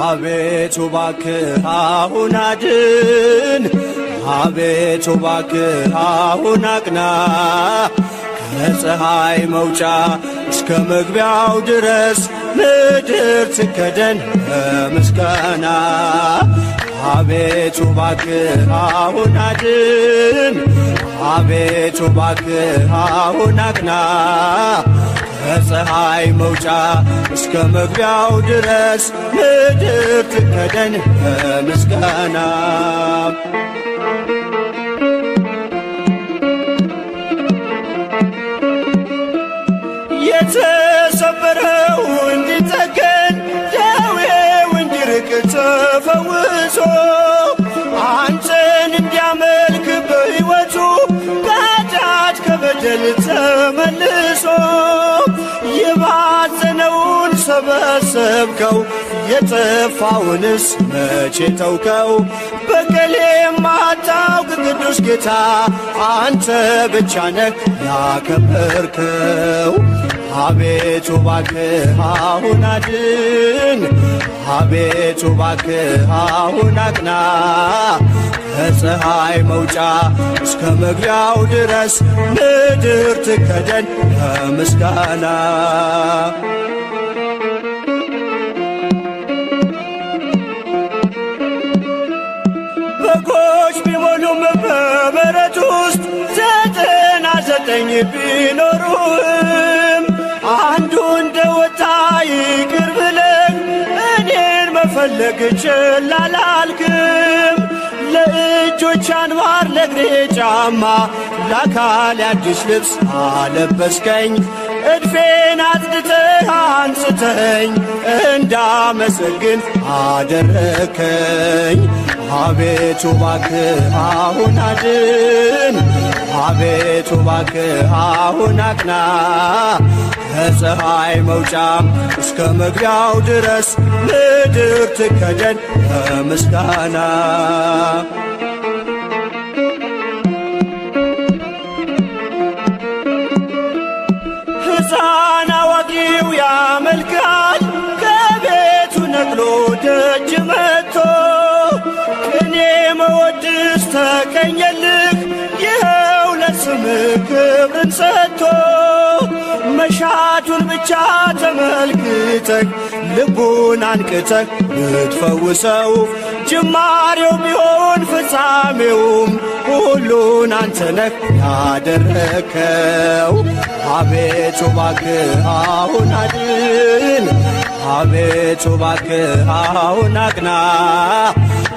አቤቱ እባክህ አሁን አድን፣ አቤቱ እባክህ አሁን አቅና፣ ከፀሐይ መውጫ እስከ መግቢያው ድረስ ምድር ትከደን በምስጋና። አቤቱ እባክህ አሁን አድን፣ አቤቱ እባክህ አሁን አቅና፣ ከፀሐይ መውጫ እስከ መግቢያው ድረስ ምድር ትከደን በምስጋና። የተሰበረው እንዲጠገን ደዌው እንዲርቅ ተፈውሶ አንተን እንዲያመልክ በሕይወቱ ከኃጢአት ከበደል ተመልሶ የባዘነውን ሰበሰብከው የጠፋውንስ መቼ ተውከው? በቀል የማታውቅ ቅዱስ ጌታ አንተ ብቻ ነህ ያከበርከው። አቤቱ እባክህ አሁን አድን፣ አቤቱ እባክህ አሁን አቅና፣ ከፀሐይ መውጫ እስከ መግቢያው ድረስ ምድር ትከደን በምስጋና። በጎች ቢሞሉም በበረት ውስጥ 99 ቢኖሩም አንዱ እንደወጣ ይቅር ብለህ እኔን መፈለግ ችላ አላልክም። ለእጆች አንባር ለእግሬ ጫማ ለአካል አዲስ ልብስ አለበስከኝ። እድፌን አጽድተህ አንጽተኝ እንዳመሰግን አደረከኝ። አቤቱ እባክህ አሁን አድን፣ አቤቱ እባክህ አሁን አቅና፣ ከፀሐይ መውጫ እስከ መግቢያው ድረስ ምድር ትከደን በምስጋና። ሕፃን አዋቂው ያመልካል ከቤቱ ነቅሎ ደጅ መጥቶ ቅኔ መወድስ ተቀኘልህ ይኸው ለስምህ ክብርን ሰጥቶ። መሻቱን ብቻ ተመልክተህ ልቡን አንቅተህ ብትፈውሰው ጅማሬው ቢሆን ፍጻሜውም ሁሉን አንተ ነህ ያደረከው። አቤቱ እባክህ አሁን አድን፣ አቤቱ እባክህ አሁን አቅና፣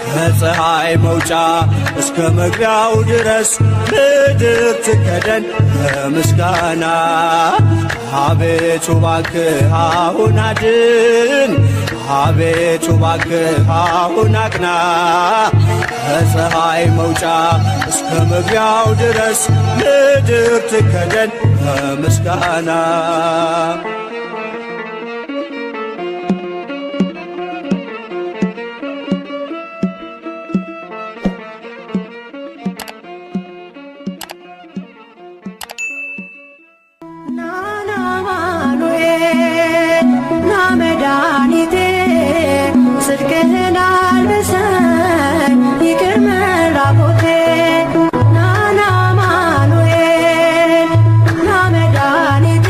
ከፀሐይ መውጫ እስከ መግቢያው ድረስ ምድር ትከደን በምስጋና። አቤቱ እባክህ አሁን አድን፣ አቤቱ እባክህ አሁን አቅና፣ ከፀሐይ መውጫ እስከ መግቢያው ድረስ ምድር ትከደን በምስጋና። ጽድቅህን አልብሰኝ ይቅር መራቆቴ ናና አማኑኤል ና መድኃኒቴ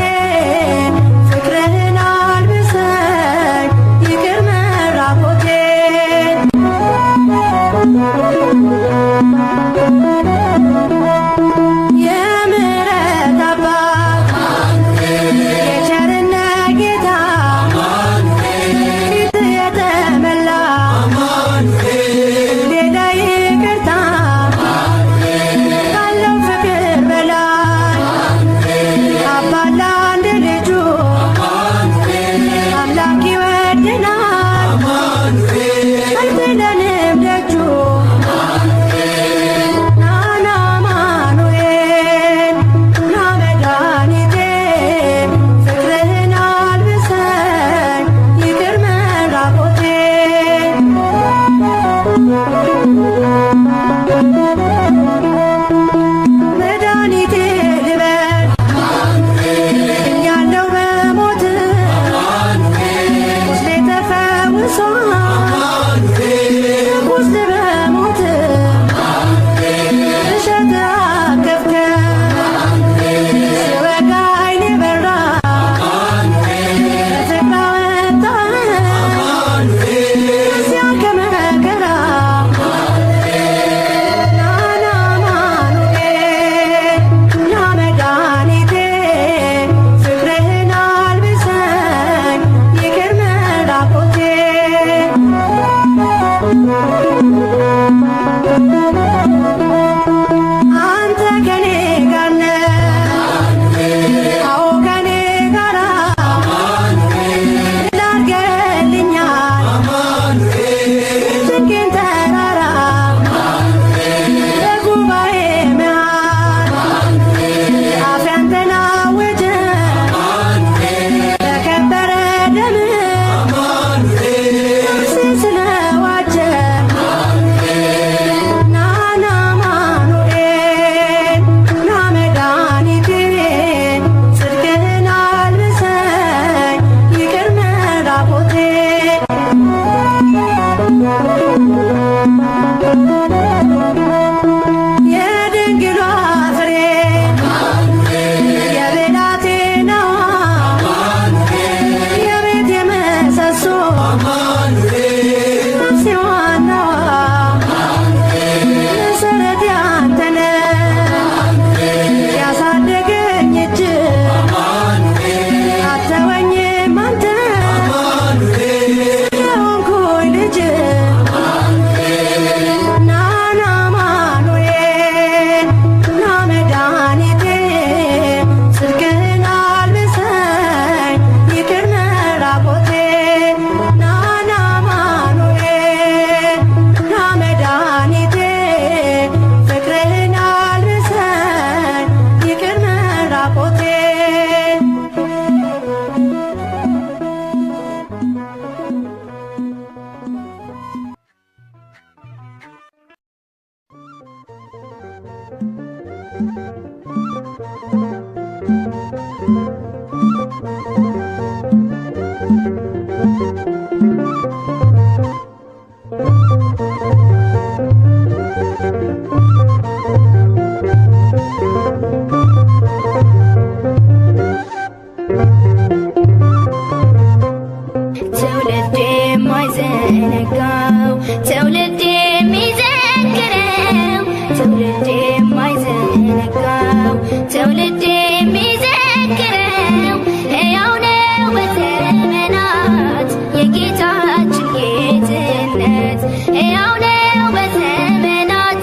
የማይዘነጋው ትውልድ የሚዘክረው ትውልድ የማይዘነጋው ትውልድ የሚዘክረው ሕያው ነው በዘመናት የጌታችን ጌትነት ሕያው ነው በዘመናት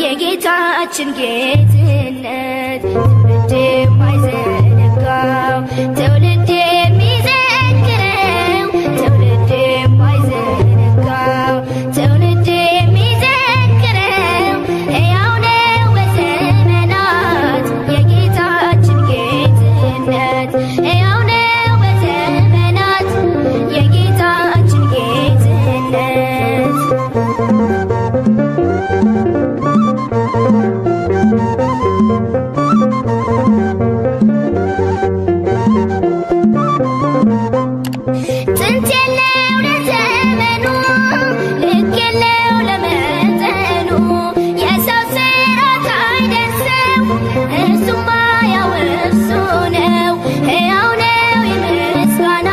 የጌታችን ጌትነት ትውልድ የማይዘነጋው ትውልድ የሚዘክረው ትውልድ የማይዘነጋው ትውልድ የሚዘክረው ሕያው ነው በዘመናት የጌታችን ጌትነት ሕያው ነው በዘመናት የጌታችን ጌትነት ጥንት የለው ለዘመኑ ልክ የለው ለመጠኑ የሰው ስራት አይደርሰው እርሱማ ያው እርሱ ነው ሕያው ነው የምስጋና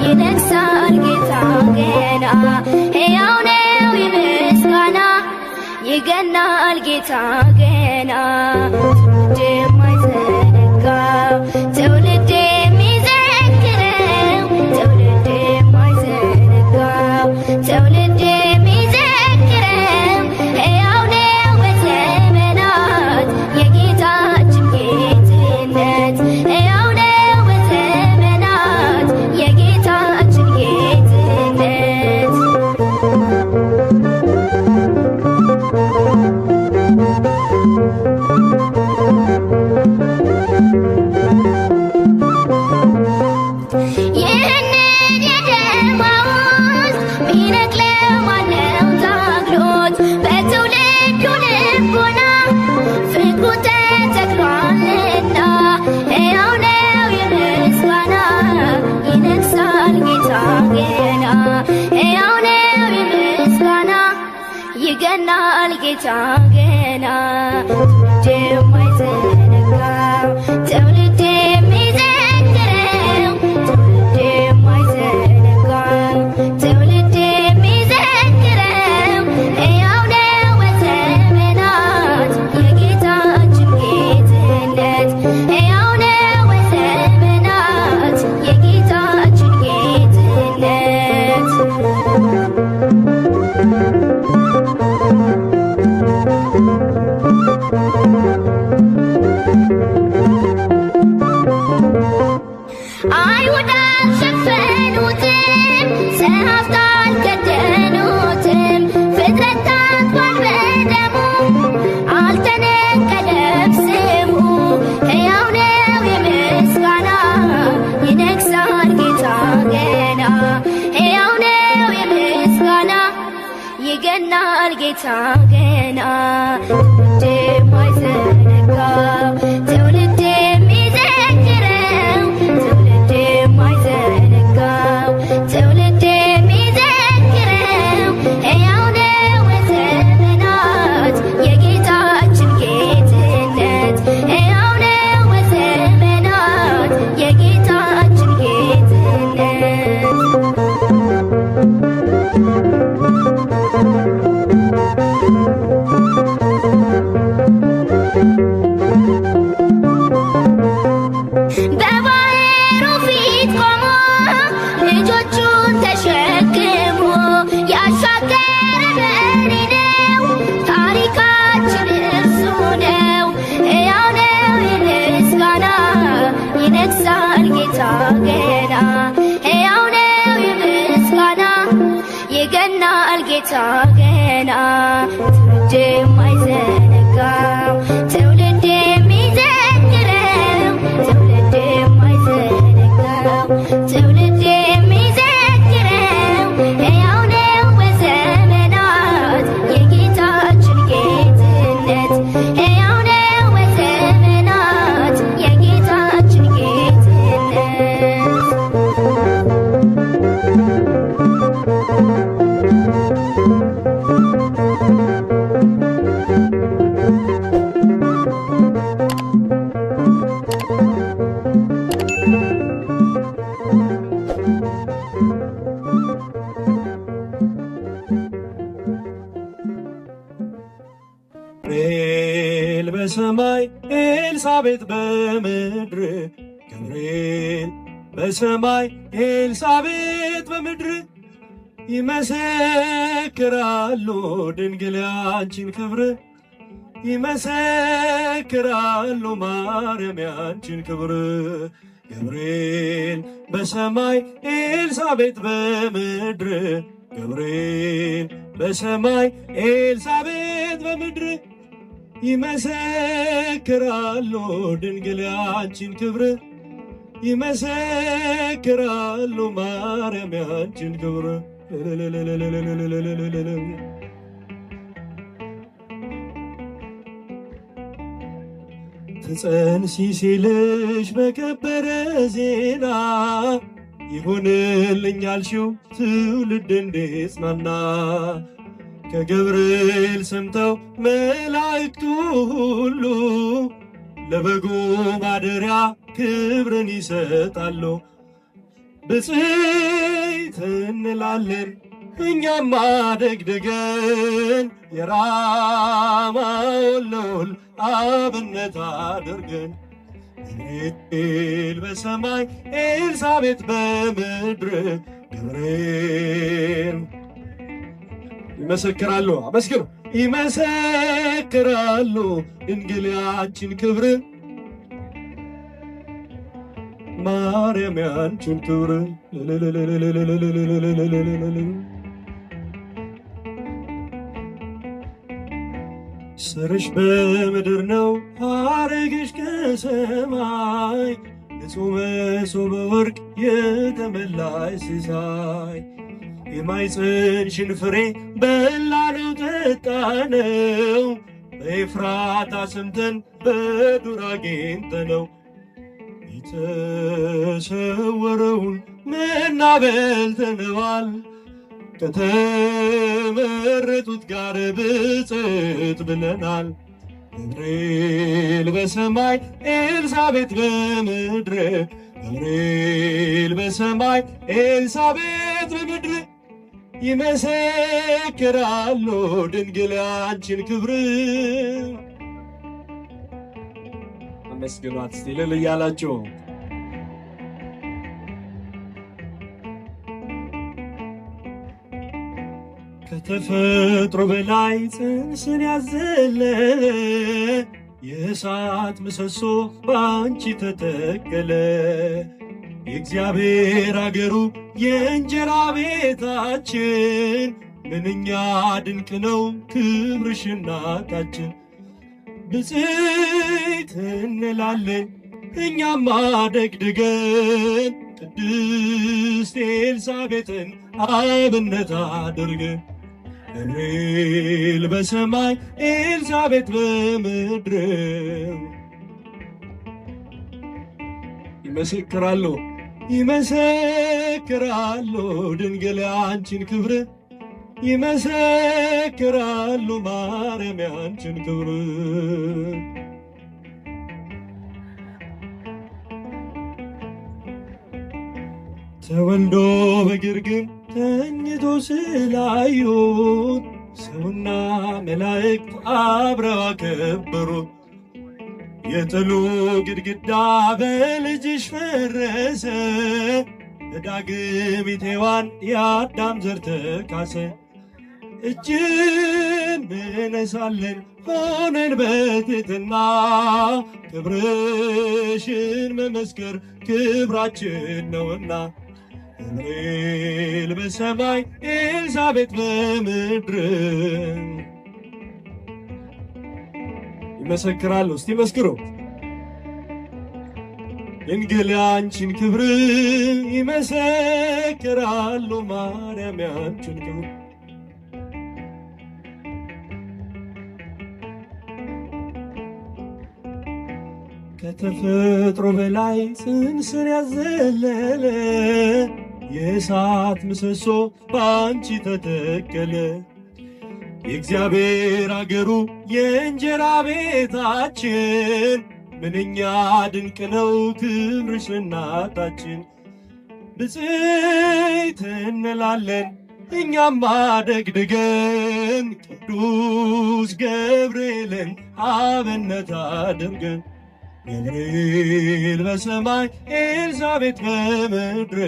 ይነግሣል ጌታ ገና ሕያው ነው የምስጋና ይገናል ጌታ ገና ትውልድ የማይዘነጋው ትውልድ የሚዘክረው ትውልድ የማይዘነጋው ትውልድ የሚዘክረው ሕያው ነው በዘመናት የጌታችን ጌትነት ሕያው ነው በዘመናት የጌታችን ጌትነት ይህንን የደማውስ ሚነቅለው ማነው ታግሎት በትውልዱ ልቦና ፍቅሩ ተተክሏልና ሕያው ነው የምስጋና ይነግሣል ጌታ ገና ሕያው ነው የምስጋና ይገናል ጌታ ገና ትውልድ የማይዘነጋው ትውልድ የሚዘክረው ትውልድ የማይዘነጋው ትውልድ የሚዘክረው ሕያው ነው በዘመናት የጌታችን ጌትነት ሕያው ነው በዘመናት የጌታችን ጌትነት አይሁድ አልሸፈኑትም ጸሐፍት አልከደኑትም ፍጥረታት ባልበደሙ አልተነቀለም ስሙ ሕያው ነው የምስጋና ይነግሣል ጌታ ገና ሕያው ነው የምስጋና ይገናል ጌታ ገና ትውልድ የማይዘነጋው ትውልድ የሚዘክረው ትውልድ የማይዘነጋው ትውልድ የሚዘክረው ሕያው ነው በዘመናት የጌታችን ጌትነት ሕያው ነው በዘመናት የጌታችን ጌትነት በባሕሩ ፊት ቆሞ ልጆቹን ተሸክሞ ያሻገረ መሪ ነው ታሪካችን እርሱ ነው ሕያው ነው የምስጋና ይነግሣል ጌታ ገና ሕያው ነው የምስጋና ይገናል ጌታ ገና ትውልድ የማይዘነጋው ትውልድ የሚዘክረው ትውልድ የማይዘነጋው ትውልድ የሚዘክረው ሕያው ነው በዘመናት የጌታችን ጌትነት ሕያው ነው በዘመናት የጌታችን ጌትነት በሰማይ ኤልሳቤጥ በምድር ገብርኤል በሰማይ ኤልሳቤጥ በምድር ይመሰክራሉ ድንግል ያንቺን ክብር ይመሰክራሉ ማርያም ያንቺን ክብር ገብርኤል በሰማይ ኤልሳቤጥ በምድር ገብርኤል በሰማይ ኤልሳቤጥ በምድር ይመሰክራሉ ድንግል ያንቺን ክብር ይመሰክራሉ ማርያም ያንቺን ክብር ትጸንሲ ሲልሽ በከበረ ዜና ይሆንልኛል ሺው ትውልድ እንዲጽናና ከገብርኤል ሰምተው መላእክቱ ሁሉ ለበጉ ማደሪያ ክብርን ይሰጣሉ። ብፅዕት እንላለን እኛም አደግድገን የራማውን ልዑል አብነት አድርገን ገብርኤል በሰማይ ኤልሳቤጥ በምድር ገብርኤል ይመሰክራሉ። አመስግኑ። ይመሰክራሉ ድንግል ያንቺን ክብር ማርያም ያንቺን ክብር ስርሽ በምድር ነው ሐረግሽ ከሰማይ ንጹሕ መሶበ ወርቅ የተመላሽ ሲሳይ የማኅፀንሽን ፍሬ በላነው ጠጣነው በኤፍራታ ሰምተን በዱር አግኝተነው የተሰወረውን መና በልተነዋል ከተመረጡት ጋር ብፅዕት ብለናል። ገብርኤል በሰማይ ኤልሳቤጥ በምድር ገብርኤል በሰማይ ኤልሳቤጥ በምድር ይመሰክራሉ ድንግል ያንቺን ክብር። አመስግኗት እስቲ እልል እያላችሁ። ከተፈጥሮ በላይ ጽንስን ያዘለ የእሳት ምሰሶ በአንቺ ተተከለ። የእግዚአብሔር አገሩ የእንጀራ ቤታችን ምንኛ ድንቅ ነው ክብርሽ እናታችን። ብፅዕት እንላለን እኛም አደግድገን ቅድስት ኤልሳቤጥን አብነት አድርገን ገብርኤል በሰማይ ኤልሳቤጥ በምድር ይመሰክራሉ ይመሰክራሉ ድንግል ያንቺን ክብር ይመሰክራሉ ማርያም ያንቺን ክብር። ተወልዶ በግርግም ተኝቶ ስላዩት ሰውና መላእክት አብረው አከበሩት። የጥሉ ግድግዳ በልጅሽ ፈረሰ በዳግሚት ሔዋን የአዳም ዘር ተካሰ። እጅን እንነሳለን ሆነን በትሕትና ክብርሽን መመስከር ክብራችን ነውና። ገብርኤል በሰማይ ኤልሳቤጥ በምድር ይመሰክራሉ። እስቲ መስክሩ። ድንግል ያንቺን ክብር ይመሰክራሉ ማርያም ያንቺን ክብር። ከተፈጥሮ በላይ ጽንስን ያዘለለ የእሳት ምሰሶ በአንቺ ተተከለ። የእግዚአብሔር አገሩ የእንጀራ ቤታችን ምንኛ ድንቅ ነው ክብርሽ እናታችን። ብፅዕት እንላለን እኛም አደግድገን ቅዱስ ገብርኤልን አብነት አድርገን ገብርኤል በሰማይ ኤልሳቤጥ በምድር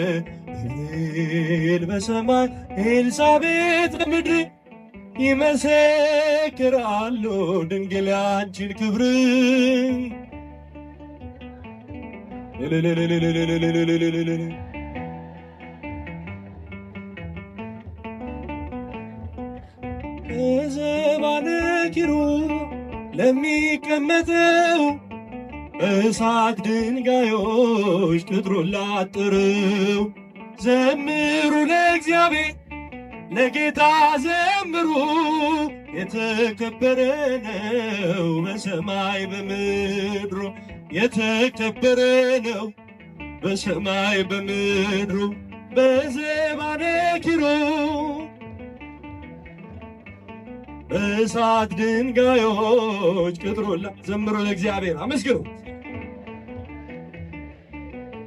ገብርኤል በሰማይ ኤልሳቤጥ በምድር ይመሰክራሉ ድንግል ያንቺን ክብር። በዘባነ ኪሩብ ለሚቀመጠው በእሳት ድንጋዮች ቅጥሩን ላጥረው ዘምሩ ለእግዚአብሔር ለጌታ ዘምሩ የተከበረ ነው በሰማይ በምድሩ የተከበረ ነው በሰማይ በምድሩ በዘባነ ኪሩብ በእሳት ድንጋዮች ቅጥሩን ዘምሩ ለእግዚአብሔር አመስግኑ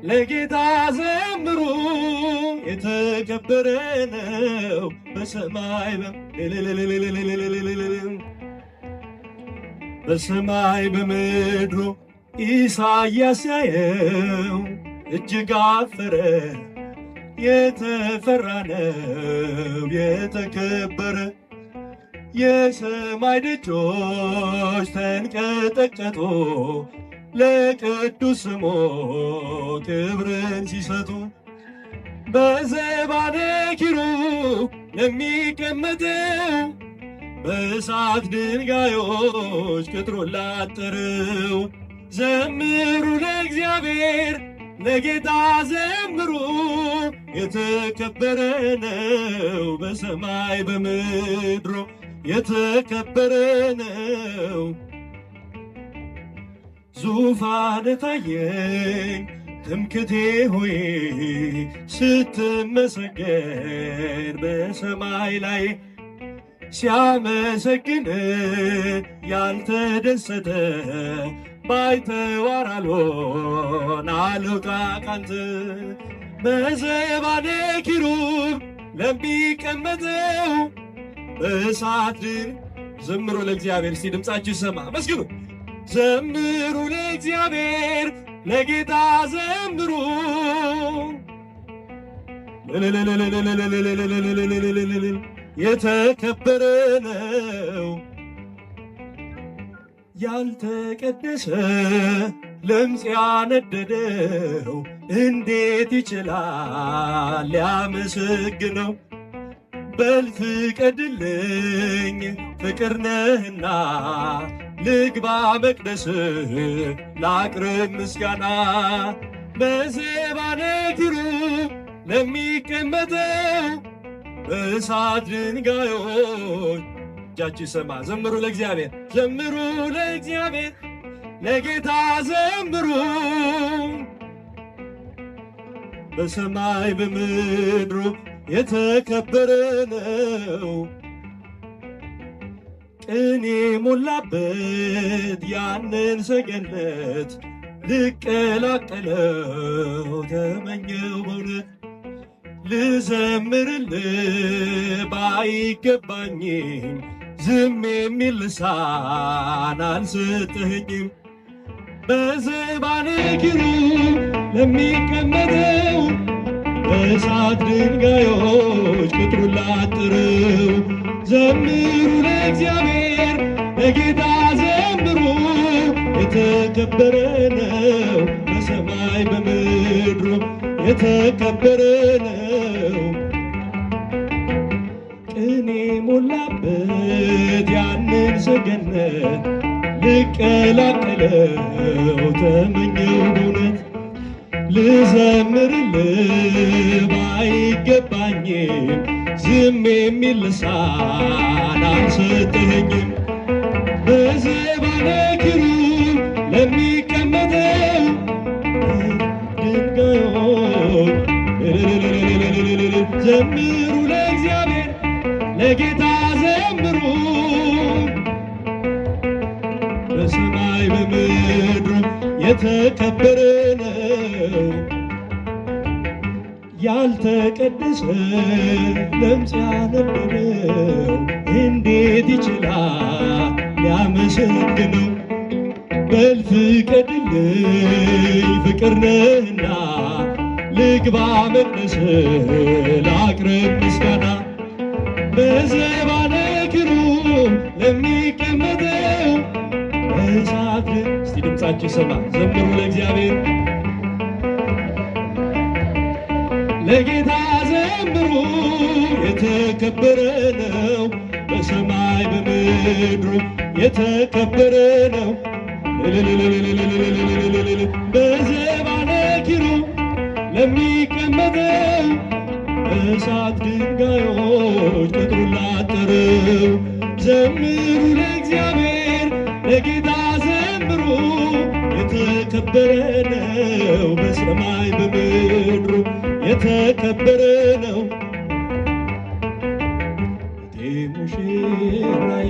ለጌታ ዘምሩ የተከበረ ነው በሰማይ በምድሩ ኢሳይያስ ያየው እጅግ አፈረ የተፈራ ነው የተከበረ የሰማይ ደጆች ተንቀጠቀጡ ለቅዱስ ስሙ ክብርን ሲሰጡ በዘባነ ኪሩብ ለሚቀመጠው በእሳት ድንጋዮች ቅጥሩን ላጠረው ዘምሩ ለእግዚአብሔር ለጌታ ዘምሩ የተከበረ ነው በሰማይ በምድሩ የተከበረ ነው። ዙፋን ታየኝ ትምክቴ ሆይ ስትመሰገን በሰማይ ላይ ሲያመሰግን ያልተደሰተ ባይተዋር አልሆን አልውጣ ካንተ በዘባነ ኪሩብ ለሚቀመጠው በእሳት ዘምሩ ለእግዚአብሔር። እስቲ ድምፃችሁ ይሰማ መስግኑ። ዘምሩ ለእግዚአብሔር ለጌታ ዘምሩ የተከበረ ነው ያልተቀደሰ ለምጽ ያነደደው እንዴት ይችላል ሊያመሰግነው? በል ፍቀድልኝ ፍቅር ነህና ልግባ መቅደስ ላቅርብ ምስጋና በዘባነ ኪሩብ ለሚቀመጠው በእሳት ድንጋዮች እጃችሁ ይሰማ። ዘምሩ ለእግዚአብሔር ዘምሩ ለእግዚአብሔር ለጌታ ዘምሩ በሰማይ በምድሩ የተከበረ ነው። ቅኔ ሞላበት ያንን ሰገነት ልቀላቀለው ተመኘው በእውነት ልዘምርልህ ባይገባኝም ዝም የሚል ልሳን አልሰጠኸኝም። በዘባነ ኪሩብ ለሚቀመጠው በእሳት ድንጋዮች ቅጥሩን ላጥረው ዘምሩ ለእግዚአብሔር ለጌታ ዘምሩ የተከበረ ነው በሰማይ በምድሩ የተከበረ ነው። ቅኔ ሞላበት ያንን ሰገነት ልቀላቀለው ተመኘው በእውነት ልዘምርልህ ባይገባኝም ዝም የሚል ልሳን አልሰጠኸኝም። በዘባነ ኪሩብ ለሚቀመጠው ድንጋዮች ዘምሩ ለእግዚአብሔር ለጌታ ዘምሩ በሰማይ በምድሩ የተከበረ ነው። ያልተቀደሰ ለምጽ ያነደደው እንዴት ይችላል ሊያመሰግነው? በል ፍቀድልኝ ፍቅር ነህና ልግባ መቅደስ ላቅርብ ምስጋና። በዘባነ ኪሩብ ለሚቀመጠው በእሳት እስቲ ድምፃችሁ ይሰማ፣ ዘምሩ ለእግዚአብሔር። ለጌታ ዘምሩ የተከበረ ነው፣ በሰማይ በምድሩ የተከበረ ነው። በዘባነ ኪሩብ ለሚቀመጠው በእሳት ድንጋዮች ቅጥሩን ላጠረው ዘምሩ ለእግዚአብሔር ለጌታ ዘምሩ የተከበረ ነው፣ በሰማይ በምድሩ የተከበረ ነው። እቴ ሙሽራዬ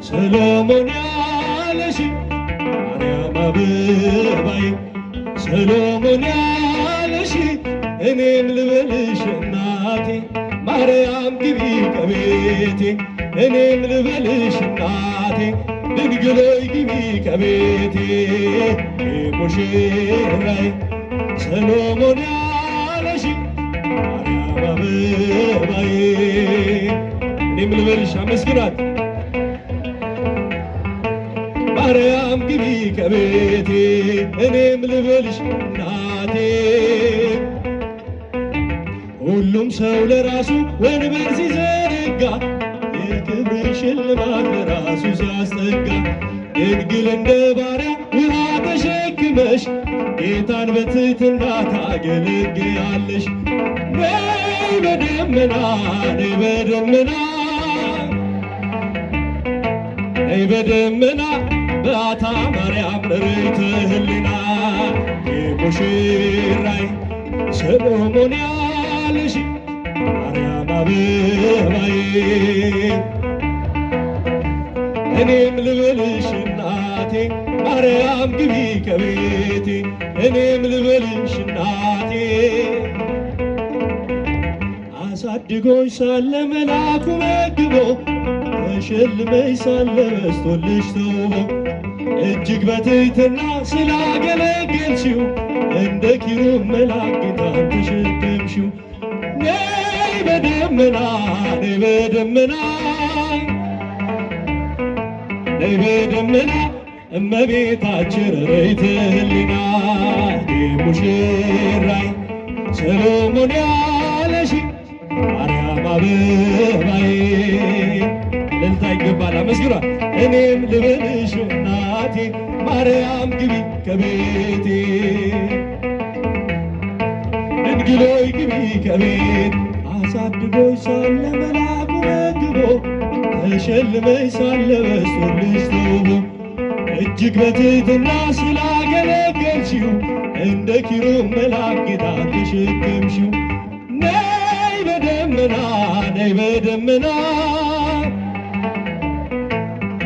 ሰሎሞን ያለሽ ማርያም አበባዬ ሰሎሞን ያለሽ እኔም ልበልሽ እናቴ ማርያም ግቢ ከቤቴ እኔም ልበልሽ እናቴ ድንግሎይ ግቢ ከቤቴ ሙሽራዬ ሰሎሞን ያለሽ ማርያም አበባዬ እኔም ልበልሽ አመስግናት ማርያም ግቢ ከቤቴ እኔም ልበልሽ እናቴ። ሁሉም ሰው ለራሱ ወንበር ሲዘረጋ የክብር ሽልማት ለራሱ ሲያስጠጋ ድንግል እንደ ባሪያ ውሃ ተሸክመሽ ጌታን በትሕትና ታገለግያለሽ። ነይ በደመና ነይ በደመና ነይ በደመና በዓታ ማርያም ርይተ ህሊና ሙሽራዬ ሰሎሞን ያለሽ ማርያም አበባዬ እኔም ልበልሽ እናቴ ማርያም ግቢ ከቤቴ እኔም ልበልሽ እናቴ። አሳድጎሽ ሳለ መልአኩ መግቦ ተሸልመሽ ሳለ በስቶልሽ ተውቦ እጅግ በትሕትና ስላገለገልሽው እንደ ኪሩብ መልአክ ጌታን ተሸከምሽው። ነይ በደመና ነይ በደመና ነይ በደመና እመቤታችን ርይተ ህሊና ሙሽራዬ ሰሎሞን ያለሽ ማርያም አበባዬ እልልታ ይገባል፣ አመስግኗል። እኔም ልበልሽ እናቴ ማርያም ግቢ ከቤቴ ድንግሎይ ግቢ ከቤት አሳድጎሽ ሳለ መልአኩ መግቦ ተሸልመሽ ሳለ በስቶልሽ ተውቦ እጅግ በትሕትና ስላገለገልሽው እንደ ኪሩብ መልአክ ጌታን ተሸከምሽው። ነይ በደመና ነይ በደመና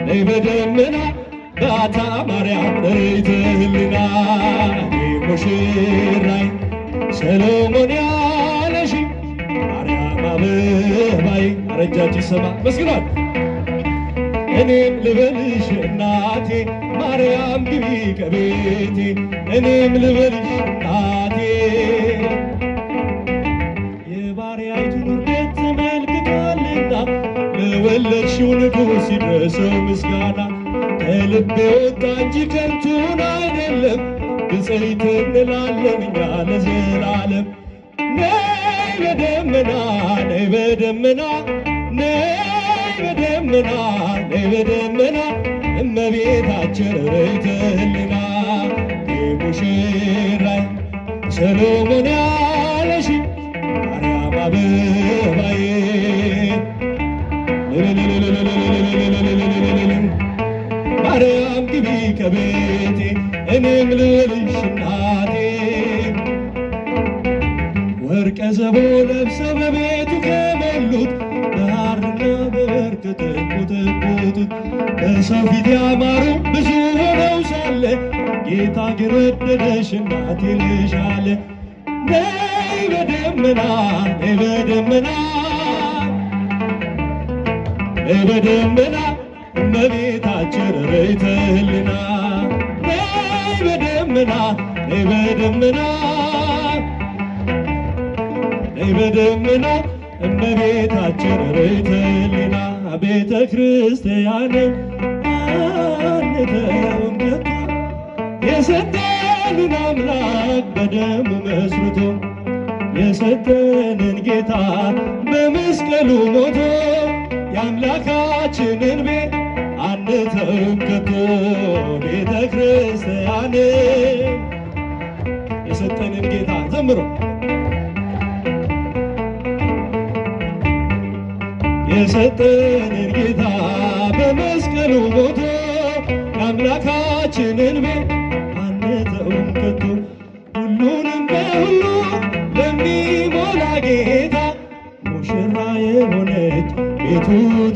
ነይ በደመና በዓታ ማርያም ርይተ ህሊና ሙሽራዬ ሰሎሞን ያለሽ ማርያም አበባዬ አረጃች ይሰማ መስግኗል። እኔም ልበልሽ እናቴ ማርያም ግቢ ከቤቴ እኔም ልበልሽ እናቴ። የባሪያይቱን ውርደት ተመልክቷልና ለወለድሽው ንጉሥ ይድረሰው ምስጋና። ከልቤ ወጣ እንጂ ከንቱን አይደለም ብፅዕት እንላለን እኛ ለዘላለም። ነይ በደመና ነይ በደመና ነይ በደመና ነይ በደመና እመቤታችን ርይተ ህሊና ሙሽራዬ ሰሎሞን ያለሽ ማርያም አበባዬ ማርያም ግቢ ከቤቴ እኔም ልበልሽ እናቴ። ወርቀ ዘቦ ለብሰው በቤቱ ከሞሉት በሐርና በወርቅ ተንቆጠቆጡት በሰው ፊት ያማሩ ብዙ ሆነው ሳለ ጌታ ግን ወደደሽ እናቴ ልሽ አለ። ነይ በደመና በደመና በደመና እመቤታችን ርኅይተ ህሊና በደመና በደመና በደመና እመቤታችን ርኅይተ ህሊና ቤተ ክርስቲያንን አንተውም ከቶ የሰጠንን አምላክ በደሙ መስርቶ የሰጠንን ጌታ በመስቀሉ ሞቶ የአምላካችንን ቤት አንተውም ከቶ ቤተ ክርስቲያንን የሰጠንን ጌታ ዘምሮ የሰጠንን ጌታ በመስቀሉ ሞቶ የአምላካችንን ቤት አንተውም ከቶ ሁሉንም በሁሉ ለሚሞላ ጌታ ሙሽራ የሆነች ቤቱ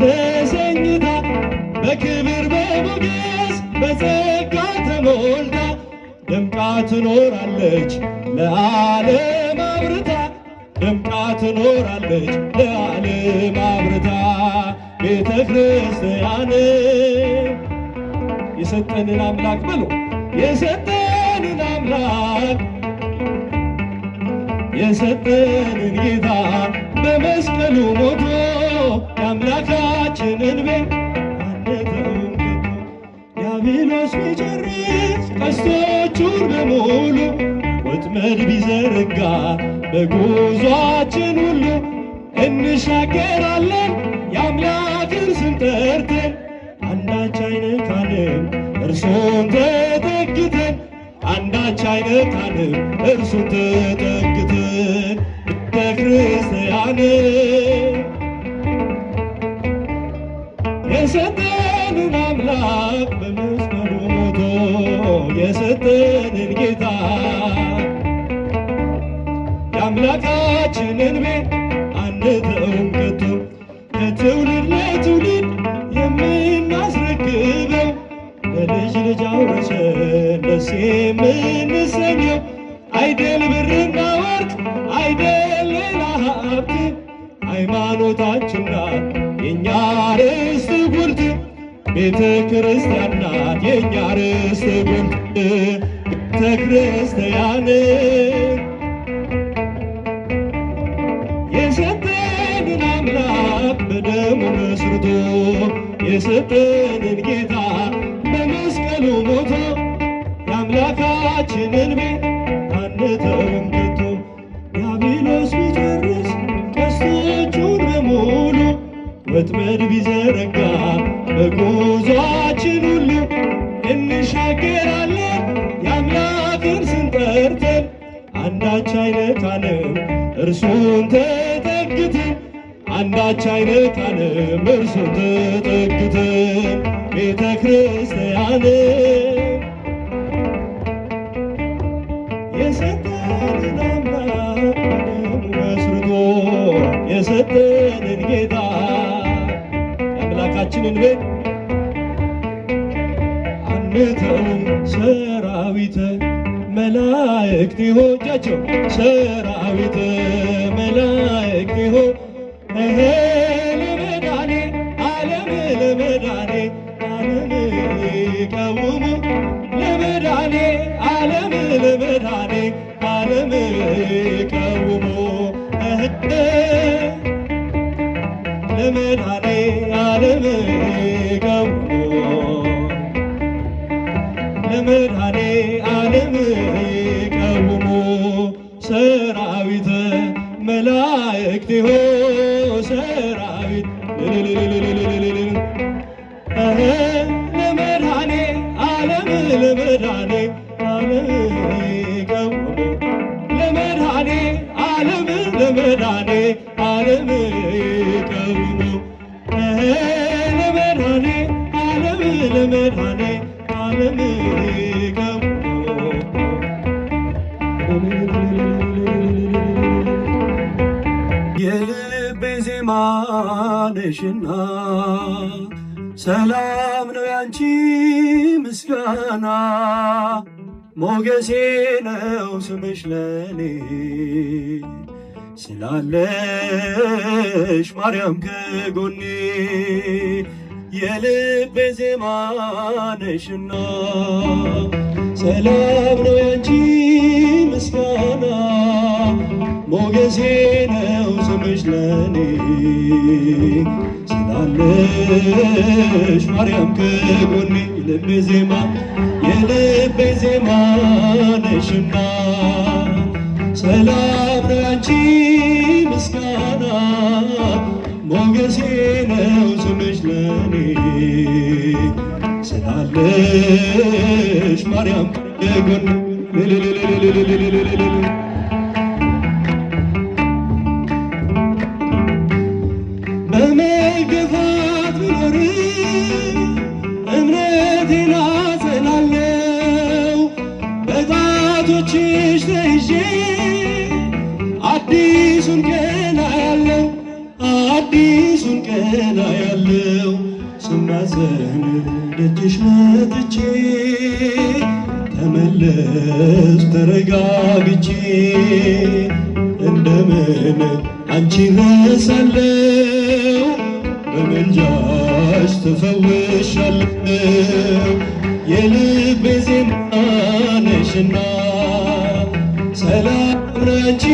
ተሰኝታ በክብር በሞገስ በጸጋ ተሞልታ ደምቃ ትኖራለች ለዓለም አብርታ ደምቃ ትኖራለች ለዓለም አብርታ ቤተ ክርስቲያን የሰጠንን አምላክ በሉ የሰጠንን አምላክ የሰጠንን ጌታ በመስቀሉ ሞቶ የአምላካችንን ቤት አንተውም ከቶ ዲያብሎስ ቢጨርስ ቀስቶቹን በሙሉ ወጥመድ ቢዘረጋ በጉዟችን ሁሉ እንሻገራለን የአምላክን ስም ጠርተን አንዳች አይነካንም እርሱን ተጠግተን አንዳች አይነካንም እርሱን ተጠግተን ቤተ ክርስቲያን የሰጠንን አምላክ በመስቀሉ ሞቶ የሰጠንን ጌታ የአምላካችንን ቤት አንተውም ከቶ ከትውልድ ለትውልድ የምናስረክበው ለልጅ ልጅ አውርሰን ደስ የምንሰኘው አይደል ብርና ወርቅ አይደል ሌላ ሀብት ሃይማኖታችን ናት የእኛ ርስት ጉልት ቤተ ክርስቲያን ናት የእኛ ርስት ጉልት ቤተ ክርስቲያን የሰጠንን አምላክ በደሙ መስርቶ የሰጠንን ጌታ በመስቀሉ ሞቶ የአምላካችንን ቤት አንተውም ከቶ ዲያብሎስ ቢጨርስ ቀስቶቹን በሙሉ ወጥመድ ቢዘረጋ በጉዟችን ሁሉ እንሻገራለን የአምላክን ስም ጠርተን አንዳች አይነካንም እርሱን ተጠግተን አንዳች አይነካንም እርሱን ተጠግተን ቤተ ክርስቲያን የሰጠንን አምላክ በደሙ መስርቶ የሰጠንን ጌታ የአምላካችንን ቤት አንተውም ሰራዊተ መላእክት ይሆጃቸው ሰራዊተ መላእክት ይሆ ለመዳኔ ዓለም ለመዳኔ ዓለም ይቀውሙ ለመዳኔ ዓለም ለመዳኔ ዓለም ይቀውሙ ለመዳኔ ዓለም ይቀውሙ ለመድኃኔ ዓለም ይቀውሙ ሰራዊተ መላእክት ሆ ሰራዊት ለመድኃኔ ዓለም ለመድኃኔ ዓለም ይቀውሙ ለመድኃኔ ዓለም ለመድኃኔ ዓለም ይቀውሙ ለመድኃኔ ዓለም ለመድኃኔ ዓለም ይቀውሙ የልቤ ዜማ ነሽና ሰላም ነው ያንቺ ምስጋና ሞገሴ ነው ስምሽ ለኔ ስላለሽ ማርያም ከጎኔ የልቤ ዜማ ነሽና ሰላም ነው ያንቺ ምስጋና ሞገሴ ነው ስምሽ ለኔ ስላለሽ ማርያም ከጎኔ የልቤ ዜማ ነሽና ሰላም ነው ያንቺ ምስጋና ሞገሴ ነው ስምሽ ለኔ ስላለሽ ማርያም ከጎኔ በመገፋት ብኖር እምነቴን አጸናለሁ በጣቶችሽ ተይዤ አዲሱን ቀን አያለው ስማጸን ደጅሽ መጥቼ ተመለስ ተረጋግቼ እንደምን አንቺን ረሳለሁ በምልጃሽ ተፈውሻለሁ የልቤ ዜማ ነሽና ሰላም ላንቺ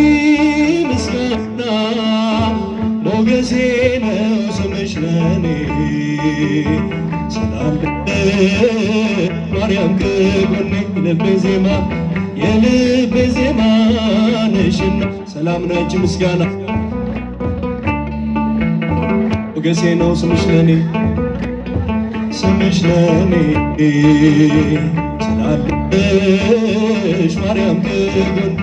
ምስጋና ሞገሴ ነው ስምሽ ለኔ ስላለሽ ማርያም ከጎኔ የልቤ ዜማ ነሽና ሰላም ላንቺ ምስጋና ሞገሴ ነው ስምሽ ለኔ ስላለሽ ማርያም ከጎኔ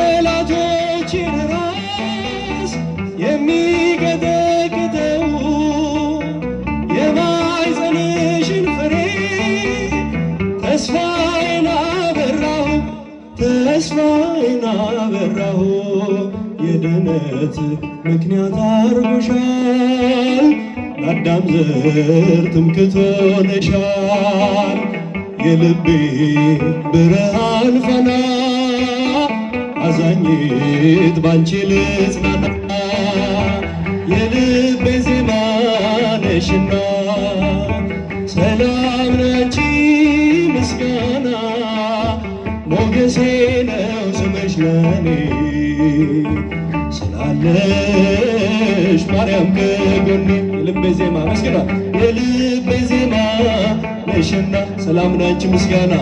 የጠላቶችን ራስ የሚቀጠቅጠው የማኅፀንሽን ፍሬ ተስፋዬን አበራሁ የድነት ምክንያት አርጎሻል ለአዳም ዘር ትምክህት ሆነሻል የልቤ ብርሃን ፋና አዛኝት ባንቺ ልጽናና የልቤ ዜማ ነሽና ሰላም ላንቺ ምስጋና ሞገሴ ነው ስምሽ ለኔ ስላለሽ ማርያም ከጎኔ የልቤ ዜማ መስገና የልቤ ዜማ ነሽና ሰላም ላንቺ ምስጋና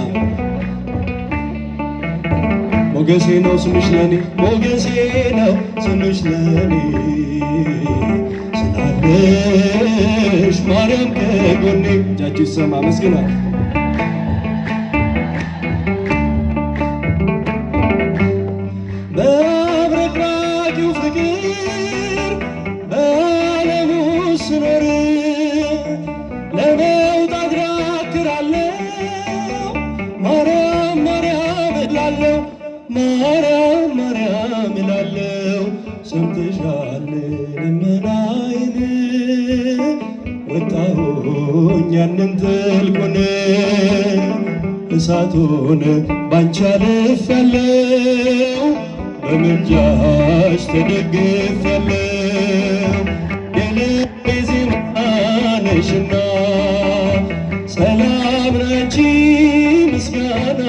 ሞገሴ ነው ስምሽ ለኔ ስላለሽ ማርያም ከጎኔ እጃችሁ ይሰማ መስገና በአብረቅራቂው ፍቅር በዓለሙ ስኖር ለመውጣት ዳክራለሁ ማርያም እላለሁ ሰምተሻል ልመናዬን ወጣሁኝ ያንን ጥልቁን እሳቱን ባንቺ አልፌያለሁ በምልጃሽ ተደግፌያለሁ የልቤ ዜማ ነሽና ሰላም ላንቺ ምስጋና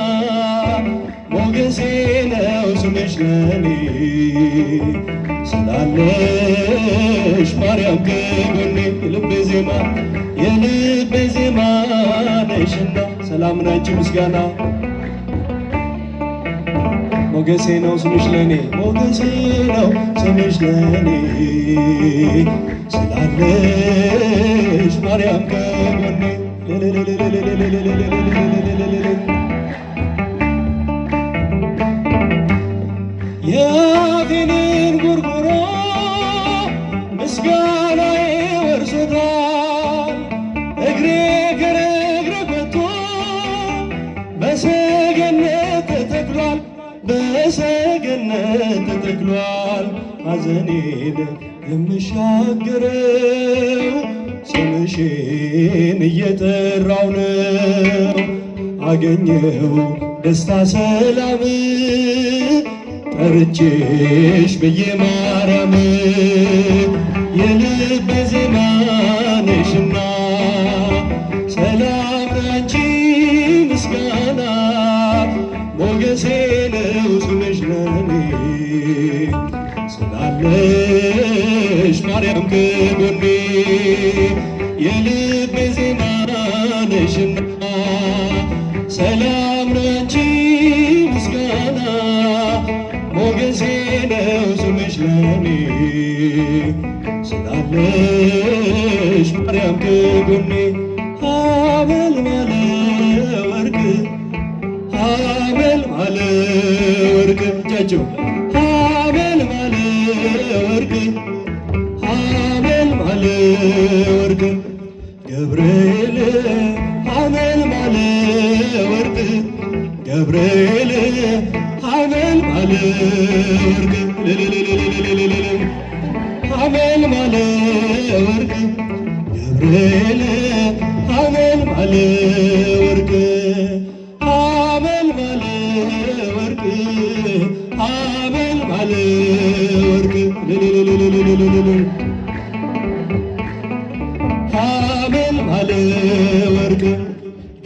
ሞገሴ ነው ስምሽ ለኔ ስላለሽ ማርያም ከጎኔ የልቤ ዜማ ነሽና ሰላም ላንቺ ምስጋና ሞገሴ ነው ስምሽ ለኔ ስላለሽ ማርያም ከጎኔ የአፌንን ጉርጉሮ ምስጋናዬ ወርሶታል እግሬ ከረግረ ወጥቶ በሰገነት ተተክሏል ሐዘኔን የምሻገረው ስምሽን እየጠራው ነው። አገኘው ደስታ ሰላም ጠርቼሽ ብዬ ማርያም የልቤ ዜማ ነሽና ሰላም ላንቺ ምስጋና ሞገሴ ነው ስምሽ ለኔ ስላለሽ ማርያም ከጎኔ የልቤ ዜማ ነሽና ሰላም ላንቺ ምስጋና ሞገሴ ነው ስምሽ ለኔ ስላለሽ ማርያም ከጎኔ ሐመልማለ ወርቅ ሐመልማለ ወርቅ እጃቸው ሐመልማለ ወርቅ ሐመልማለ ወርቅ ገብርኤል ሐመልማለ ወርቅ ገብርኤል ሐመልማለ ወርቅ ሐመልማለ ወርቅ ገብርኤል ሐመልማለ ወርቅ ሐመልማለ ወርቅ ሐመልማለ ወርቅ ሐመልማለ ወርቅ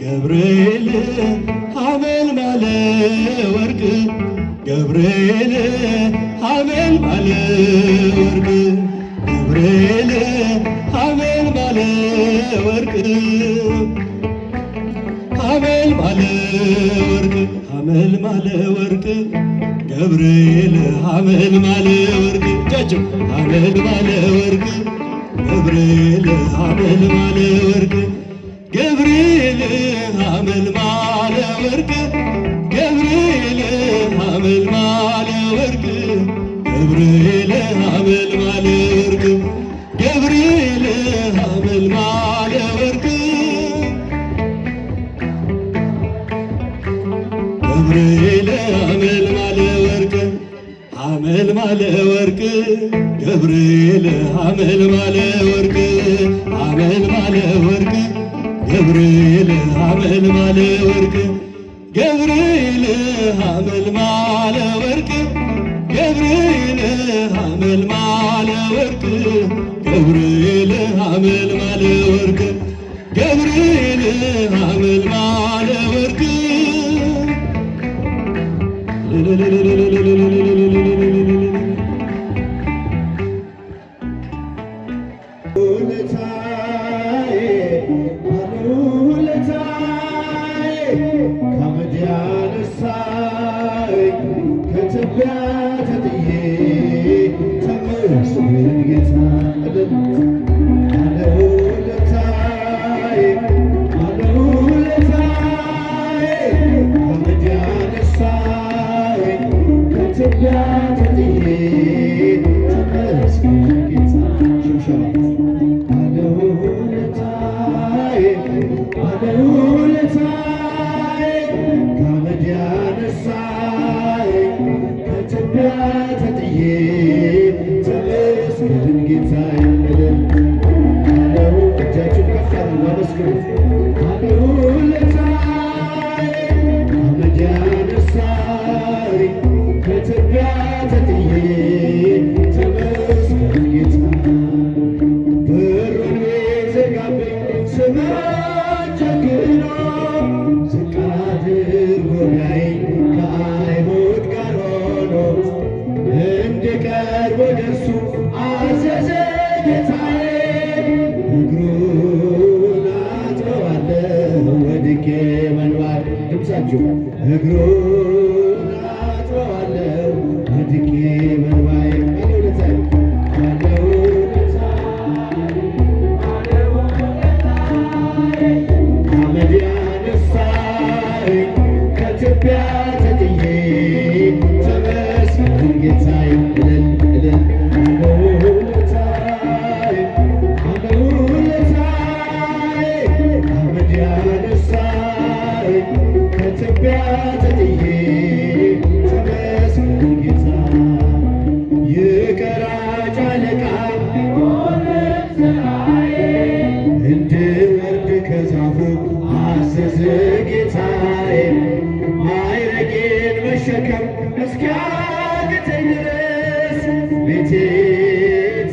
ገብርኤል ሐመልማለ ወርቅ ገብርኤል ሐመልማለ ወርቅ ገብርኤል ሐመልማለ ወርቅ ሐመልማለ ወርቅ ሐመልማለ ወርቅ ገብርኤል ሐመልማለ ወርቅ እጃቸው ሐመልማለ ወርቅ ገብርኤል ሐመልማለ ወርቅ ገብርኤል ሐመልማለ ወርቅ ገብርኤል ሐመልማለ ወርቅ ገብርኤል ሐመልማለ ወርቅ ገብርኤል ሐመልማለ ወርቅ ገብርኤል ሐመልማለ ወርቅ ሐመልማለ ወርቅ ገብርኤል ሐመልማለ ወርቅ ሐመልማለ ወርቅ ገብርኤል ሐመልማለ ወርቅ ገብርኤል ሐመልማለ ወርቅ ገብርኤል ሐመልማለ ወርቅ ገብርኤል ሐመልማለ ወርቅ ገብርኤል ሐመልማለ ወርቅ የቀራጭ አለቃ እስኪያቅተኝ ድረስ ቤቴ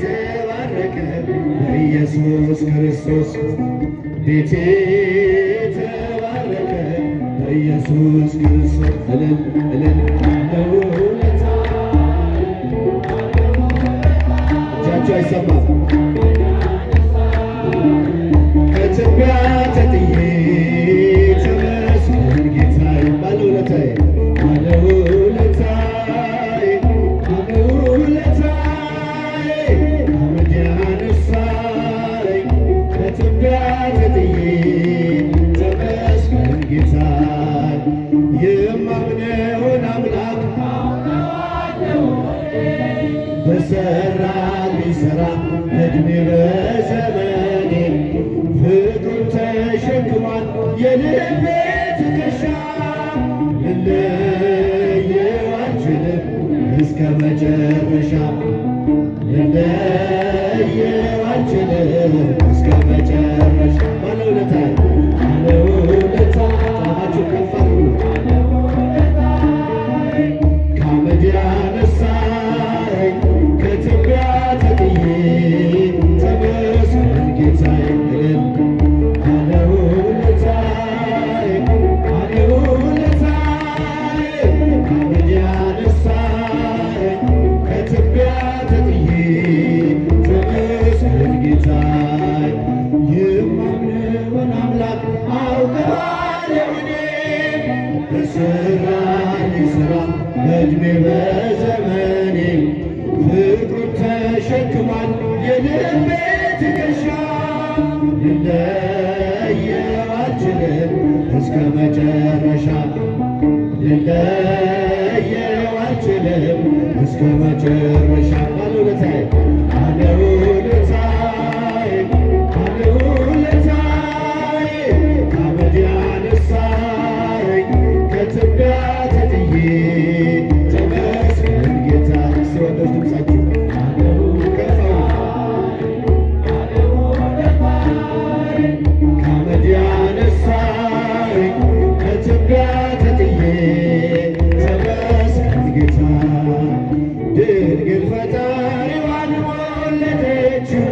ተባረከ በኢየሱስ ክርስቶስ ቤቴ ተባረከ በኢየሱስ ክርስቶስ እልል እልል ለውለታ እጃቸው አይሰማም ከትቢያ ተጥዬ ተመስገን ጌታዬ ባለውለታዬ ባለውለታዬ ባለውለታዬ አመድ ያነሳኝ ከትቢያ ተጥዬ ተመስገን ጌታዬ የማምነውን አምላክ በሰራልኝ ሥራ ዕድሜ በዘመኔ ፍቅሩን ተሸክሟል የልቤ ትከሻ ልለየው አልችልም እስከ መጨረሻ ልለየው አልችልም እስከ መጨረሻ ባለውለታዬ ባለውለታ ጣማችሁ ከፍ አድርጉ ከአመድ ያነሳኝ ከትቢያ ተጥዬ ተመስገን ጌታዬ እልል ባለውለታዬ ባለውለታዬ ከአመድ ያነሳኝ ከትቢያ ተጥዬ ተመስገን ጌታዬ የማምነውን አምላክ አውቀዋለሁ እኔ በሠራልኝ ሥራ በዕድሜ በዘመኔ ፍቅሩን ተሸክሟል የልቤ ትከሻ ልለየው አልችልም እስከ መጨረሻ ልለየው አልችልም እስከ መጨረሻ ባለውለታዬ ባለውለታዬ ባለውለታዬ ከአመድ ያነሳኝ ከትቢያ ተጥዬ ተመስገን ጌታ ሲወደድ ድምፃችሁ ከአመድ ያነሳኝ ከትቢያ ተጥዬ ተመስገን ጌታ ድንግል ፈጣሪዋን ወለደችው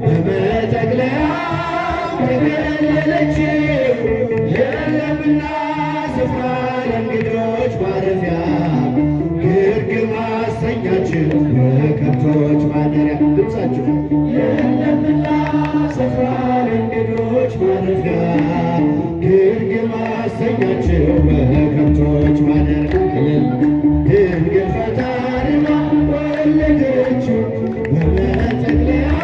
በመጠቅለያው ተገለለችው የለምና ስፍራ ለእንግዶች ማረፊያ ግርግም አሰኛችው በከብቶች ማደሪያ ድምፃችሁ የለምና ስፍራ ለእንግዶች ማረፊያ ግርግም አሰኛችው በከብቶች ማደሪያ ድንግል ፈጣሪዋ ወለደችው በመጠቅለያው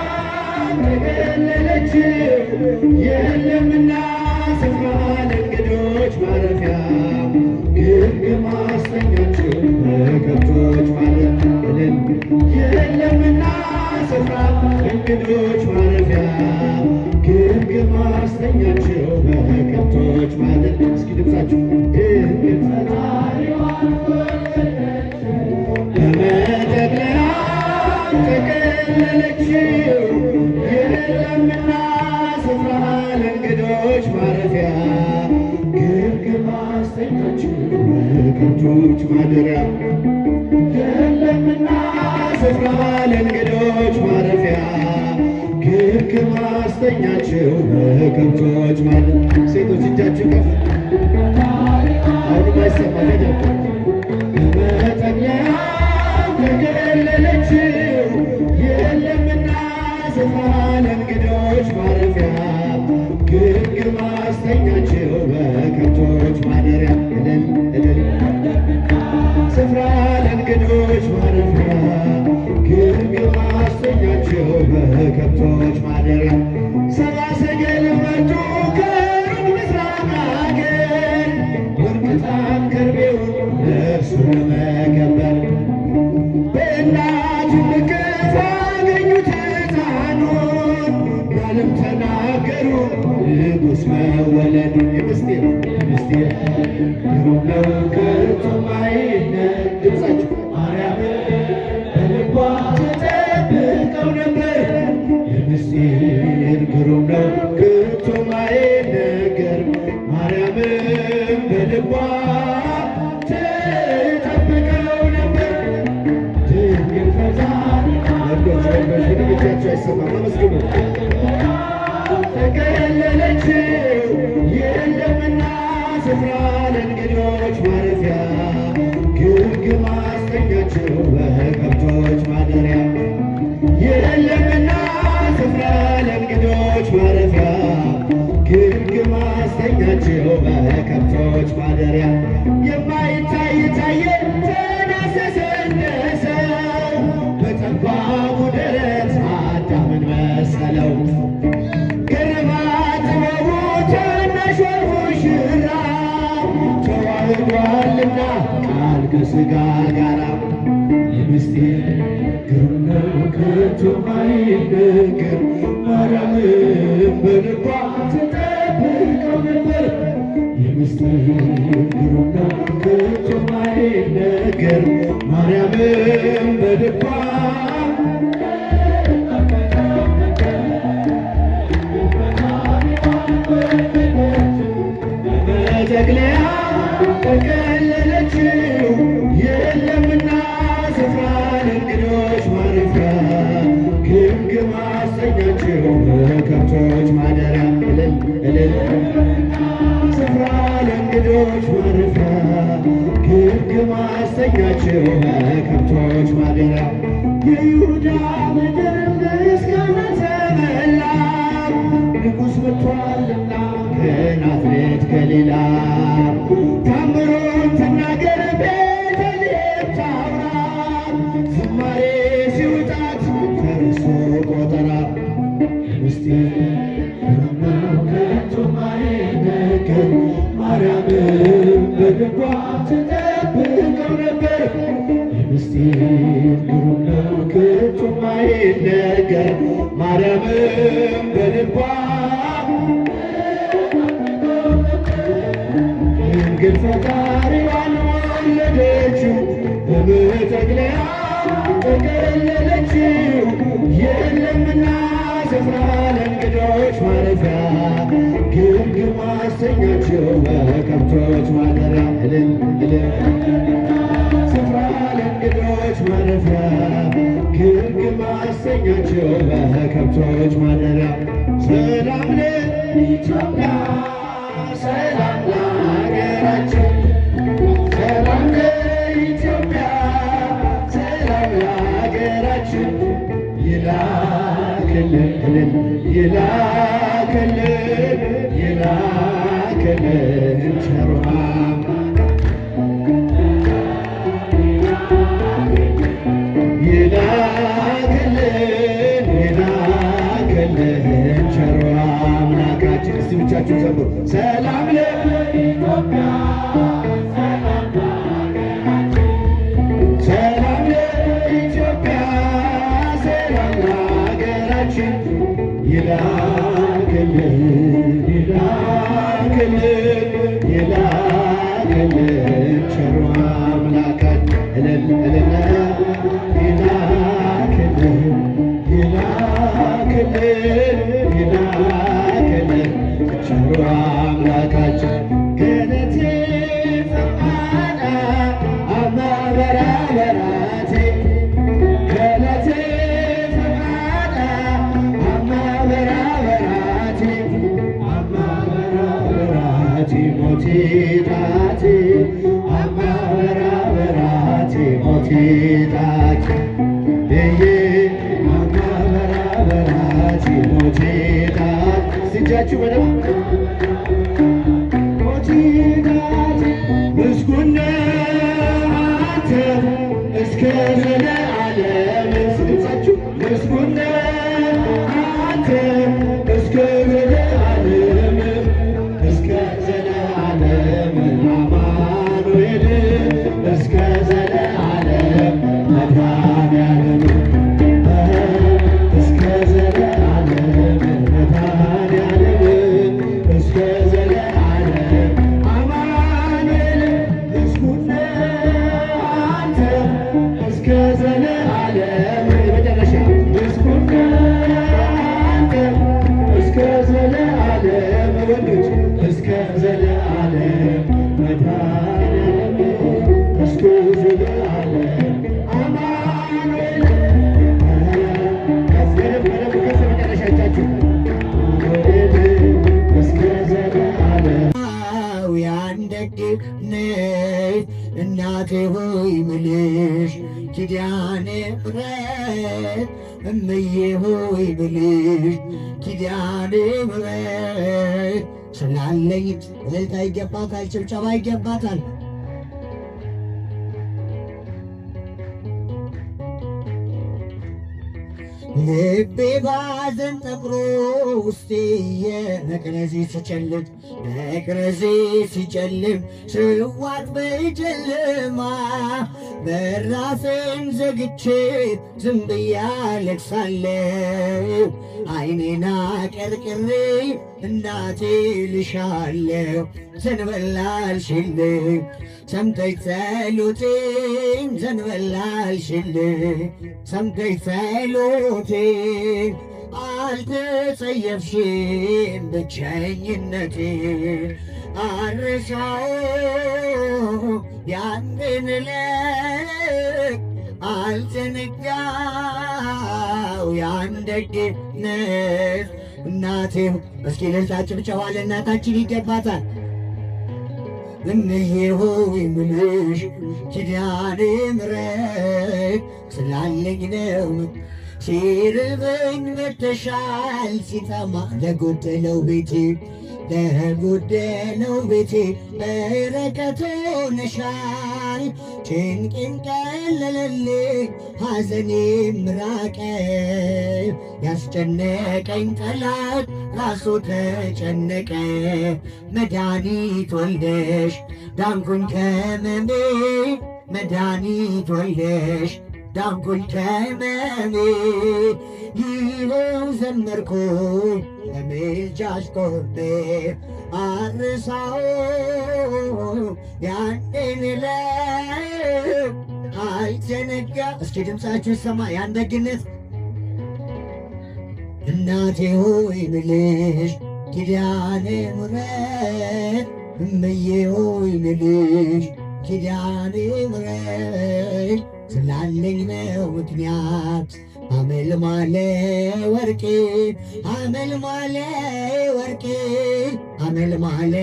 ተገለለችው የለምና ስፍራ ለእንግዶች ማረፊያ ግርግም አሰኛችው በከብቶች ማደሪያ የለምና ስፍራ ለእንግዶች ማረፊያ ግርግም አሰኛችው በከብቶች ማደሪያ እስኪ ድምፃችሁ ድንግል ፈጣሪዋን ወለደችው በመጠቅለያው ተገለለችው የለምና ስፍራ ለእንግዶች ማረፊያ ግርግም አሰኛችው በከብቶች ማደሪያ የለምና ስፍራ ለእንግዶች ማረፊያ ግርግም አሰኛችው በከብቶች ማደሪያ ሴቶች እጃችሁ ከፍ አሁንም አይሰማ በመጠቅለያው ተገለለችው የለምና ስፍራ ለእንግዶች ማረፊያ ግርግም አሰኛችው በከብቶች ማደሪያ እልል እልል ስፍራ ለእንግዶች ማረፊያ ግርግም አሰኛችው በከብቶች ማደሪያ ሰብአ ሰገል መጡ ከሩቅ ምስራቅ አገር ወርቅ ዕጣን ከርቤውን ለእርሱ ለመከበር በእናቱ እቅፍ አገኙት ሕፃኑን በዓለም ተናገሩ ንጉሥ መወለዱን የምስጢር ግሩም ነው ከቶም አይነት ድምፃችሁ ማርያምን በልቧ ተጠብቀው ነበር የምስጢር ግሩም ነው ከቶም አይነገር ማርያምን በልቧ ተጠብቀው አይሰማም። አመስግኑ። ተከለለችው የለምና ስፍራ ለእንግዶች ማረፊያ ግርግም አስተኛችው በከብቶች ማደሪያ የለምና ስፍራ ለእንግዶች ማረፊያ ግርግም አስተኛችው በከብቶች ማደሪያ የማይታይ ታየ ተዳሰሰ እንደ ሰው በጠባቡ ደረት አዳምን መሰለው ግርማ ጥበቡ ታናሽ ሙሽራ ተዋህዷልና ቃል ከሥጋ ጋራ የምስጢር ግሩም ነው ከቶ ማይነገር ማርያምን በልቧ ትጠብቀው ነበር። የምስጢር ግሩም ነው ከቶ ማይነገር ማርያምን በልቧ በመጠቅለያ ተከለለችው የለምና ስፍራ ለእንግዶች ማረፊያ ግምግም አሰኛችው በከብቶች ማደሪያ እልል እልል ስፍራ ለእንግዶች ማረፊያ ግምግም አሰኛችው በከብቶች ማደሪያ የይሁዳ ምድር ምስጋና ተመላ ንጉሥ መጥቷልና ከናዝሬት ገሊላ ታምሩን ትናገር ቤተልሔም ታውራ ዝማሬ ሲውጣት ተርሶ ቆጠራ የምስጢር ግሩም ነው ከቶ ማይነገር ማርያምን በልቧ ትጠብቀው ነበር። የምስጢር ግሩም ነው ከቶ ማይነገር ማርያምን በልቧ ድንግል ፈጣሪዋን ወለደችው በመጠቅለያ ተከለለችው የለምና ስፍራ ለእንግዶች ማረፊያ ግምግም አሰኛችው በከብቶች ማደሪያ እልል እልል ስፍራ ለእንግዶች ማረፊያ ግምግም አሰኛችው በከብቶች ማደሪያ ሰላም ለኢትዮጵያ ሰላም ለሀገራችን ሰላም ለኢትዮጵያ ሰላም ለሀገራችን ይላክልን ይላክልን ይላክልን ቸሩ ይላክልን ይላክልን ቸሩ አምላካችን። እስቲ ብቻችሁን ዘምሩ። ሰላም ለኢትዮጵያ ሰላም ለኢትዮጵያ ሰላም ለሀገራችን ይላክልን ይላክልን ይላክልን ቸሩ አምላካችን እልል እልል ይላክልን ይላክልን ይላክልን ቸሩ አምላካችን ገነቴ ፈማና አማበራ በራቴ ገነቴ ፈማና አማበራ በራቴ አማበራ በራቴ ሞቴ ጣቴ አማበራ በራቴ ሞቴ ጣቴ እዬ አማበራ በራቴ ሞቴ ጣቴ እጃችሁ በደምብ ሞቴ ጣቴ ምስጉን ነህ አንተ እስከ ዘለዓለም ስንጻችሁ ምስጉን ነህ አንተ እስከ ዘለዓለም እስከ ዘለዓለም አማኑኤል እስከ ዘለዓለም መድኃኒዓለም እስከ ዘለዓለም መድኃኒዓለም እስከ ዘለዓለም አማኑኤል ምስጉን ነህ አንተ እስከ ዘለዓለም የመጨረሻ ምስጉን ምሕረት እናቴ ሆይ ምልሽ ኪዳነ ምሕረት እምዬ ሆይ ምልሽ ኪዳነ ምሕረት ስላለኝ እልልታ ይገባታል፣ ጭብጨባ ይገባታል። ልቤ ባዘን ጠቁሮ ውስጤ የመቅረዜ ሲጨልም መቅረዜ ሲጨልም ስዋጥ በጨለማ በራሴን ዘግቼ ዝም ብዬ አለቅሳለሁ። ዓይኔን አቀርቅሬ እናቴ ልሻለሁ። ዘንበል አልሽልኝ ሰምተሽ ጸሎቴን፣ ዘንበል አልሽልኝ ሰምተሽ ጸሎቴን። አልተጸየፍሽም ብቸኝነቴን አልረሳውም ያንን ዕለት አልዘነጋው ያን ደግነት እናቴ። እስኪ እልልታ ጭብጨባ ለእናታችን ይገባታል። እምዬ ሆይ ምልሽ ኪዳነ ምሕረት ስላለኝ ነው። ሲርበኝ መተሻል ሲጠማ ለጎደለው ቤቴ ለጎደለው ቤቴ በረከት ሆነሻል። ጭንቄን ቀለለልኝ ሐዘኔም ራቀ። ያስጨነቀኝ ጠላት ራሱ ተጨነቀ። መድኃኒት ወልደሽ ዳንኩኝ ከሕመሜ፣ መድኃኒት ወልደሽ ዳንኩኝ ከሕመሜ። ይኸው ዘመርኩኝ ለምልጃሽ ቆሜ አልረሳውም ያንን ዕለት አልዘነጋ። እስኪ ድምፃችሁ ይሰማ ያን ደግነት። እናቴ ሆይ ምልሽ ኪዳነ ምሕረት እምዬ ሆይ ምልሽ ኪዳነ ምሕረት ስላለኝ ነው ምክንያት አመልማለ ወርቄ አመልማለ ወርቄ አመልማለ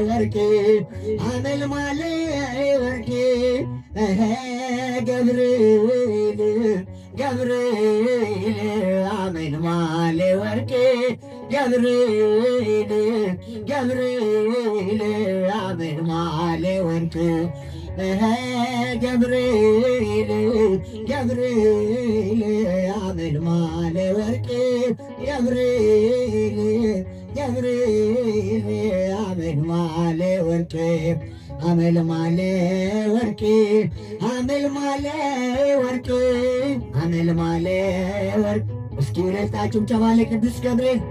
ወርቄ አመልማለ ወርቄ ገብርኤል ገብርኤል አመልማለ ወርቄ ገብርኤል ገብርኤል አመልማለ ወርቄ ገብርኤል ገብርኤል አመልማለ ወርቄ ገብርኤል ገብርኤል አመልማለ ወርቄ አመልማለ ወርቄ አመልማለ ወርቄ አመልማለ ወርቄ። እስኪ ሁለታችሁም ጨባለ ቅዱስ ገብርኤል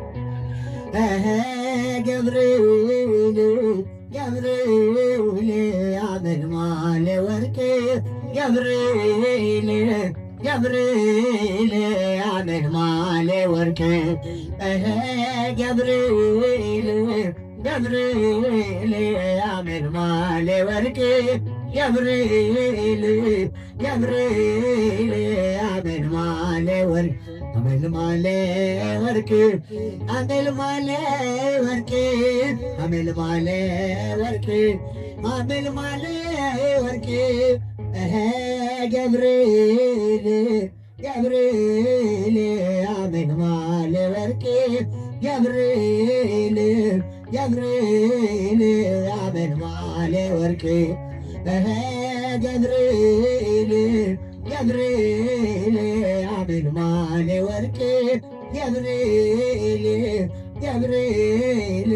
ገብርኤል ገብርኤል አመልማለ ወርቄ ገብርኤል ገብርኤል አመልማለ ወርቄ ገብርኤል ገብርኤል አመልማለ ወርቄ ገብርኤል ገብርኤል አመልማለ ወርቄ አመልማለ ወርቄ አመልማለ ወርቄ አመልማለ ወርቄ አመልማለ ወርቄ ገብርኤል ገብርኤል አመልማለ ወርቄ ገብርኤል ገብርኤል አመልማለ ወርቄ ገብርኤል ገብርኤል አመልማለ ወርቄ ገብርኤል ገብርኤል